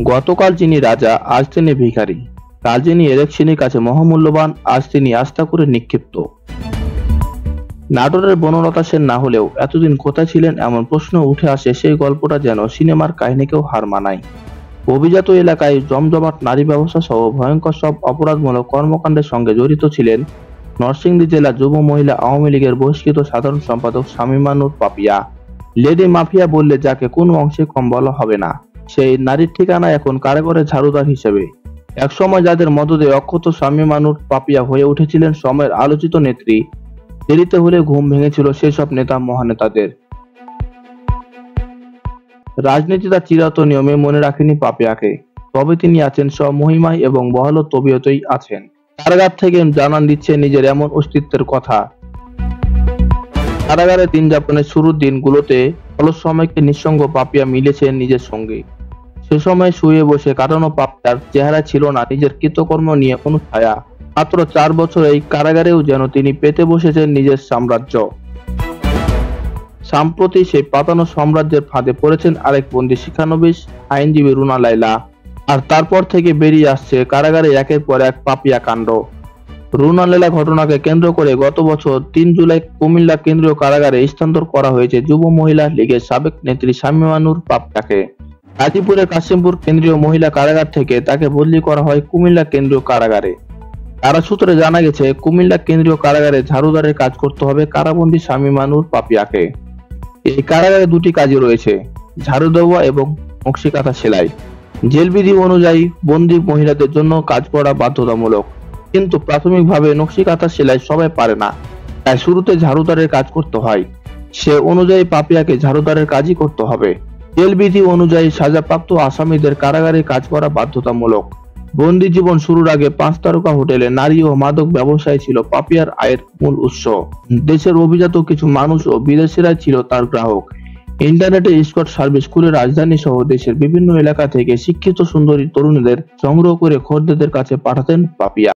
গতকাল যিনি রাজা, আজ তিনি ভিখারি। কাল যিনি এলেকশনের কাছে মহামূল্যবান, আজ তিনি আস্থা করে নিক্ষিপ্ত। নাটোরের বনলতা সেন না হলেও এতদিন কোথায় ছিলেন এমন প্রশ্ন উঠে আসে সেই গল্পটা যেন সিনেমার কাহিনীকেও হার মানায়। অভিজাত এলাকায় জমজমাট নারী ব্যবসা সহ ভয়ঙ্কর সব অপরাধমূলক কর্মকাণ্ডের সঙ্গে জড়িত ছিলেন নরসিংদী জেলা যুব মহিলা আওয়ামী লীগের বহিষ্কৃত সাধারণ সম্পাদক শামীমা নূর পাপিয়া। লেডি মাফিয়া বললে যাকে কোনো অংশে কম বলা হবে না, সেই নারীর ঠিকানা এখন কারাগারে ঝাড়ুদার হিসেবে। একসময় যাদের মদদে অক্ষত শামীমা নূর পাপিয়া হয়ে উঠেছিলেন সময়ের আলোচিত নেত্রী, দেরিতে হলে ঘুম ভেঙেছিল সেসব নেতা মহানেতাদের। রাজনীতি তার চিরায়ত নিয়মে মনে রাখেনি পাপিয়াকে, তবে তিনি আছেন স্বমহিমায় এবং বহাল তবিয়তেই আছেন। কারাগার থেকে জানান দিচ্ছে নিজের এমন অস্তিত্বের কথা। কারাগারে দিন যাপনের শুরুর দিনগুলোতে অলস সময়কে নিঃসঙ্গ পাপিয়া মিলেছেন নিজের সঙ্গে। সে সময় শুয়ে বসে কাটানো পাপিয়ার চেহারা ছিল না নিজের কৃতকর্ম নিয়ে কোনো ছায়া। মাত্র 4 বছর এই কারাগারেও যেন তিনি পেতে বসেছেন নিজের সাম্রাজ্য। সম্প্রতি সেই পাতানো সাম্রাজ্যের ফাঁদে পড়েছেন আরেক বন্দী শিক্ষানবিশ আইনজীবী রুনা লায়লা। আর তারপর থেকে বেরিয়ে আসছে কারাগারে একের পর এক পাপিয়া কাণ্ড। রুনা লায়লা ঘটনাকে কেন্দ্র করে গত বছর 3 জুলাই কুমিল্লা কেন্দ্রীয় কারাগারে স্থানান্তর করা হয়েছে যুব মহিলা লীগের সাবেক নেত্রী শামীমা নূর পাপিয়াকে। গাজীপুরের কাশিমপুর কেন্দ্রীয় মহিলা কারাগার থেকে তাকে বদলি করা হয় কুমিল্লা কেন্দ্রীয় কারাগারে। কারা সূত্রে জানা গেছে, কুমিল্লা কেন্দ্রীয় কারাগারে ঝাড়ুদারের কাজ করতে হবে কারাবন্দী শামীমা নূর পাপিয়াকে। এই কারাগারে 2টি কাজই রয়েছে, ঝাড়ু দেওয়া এবং নকশি কাঁথা সেলাই। জেল বিধি অনুযায়ী বন্দী মহিলাদের জন্য কাজ করা বাধ্যতামূলক, কিন্তু প্রাথমিকভাবে নকশি কাঁথা সেলাই সবাই পারে না, তাই শুরুতে ঝাড়ুদারের কাজ করতে হয়। সে অনুযায়ী পাপিয়াকে ঝাড়ুদারের কাজই করতে হবে। জেল বিধি অনুযায়ী সাজাপ্রাপ্ত আসামিদের কারাগারে কাজ করা বাধ্যতামূলক। বন্দী জীবন শুরুর আগে 5 তারকা হোটেলে নারী ও মাদক ব্যবসায় ছিল পাপিয়ার আয়ের মূল উৎস। দেশের অভিজাত কিছু মানুষ ও বিদেশিরাই ছিল তার গ্রাহক। ইন্টারনেটে স্কট সার্ভিস খুলে রাজধানী সহ দেশের বিভিন্ন এলাকা থেকে শিক্ষিত সুন্দরী তরুণীদের সংগ্রহ করে খদ্দেরদের কাছে পাঠাতেন পাপিয়া।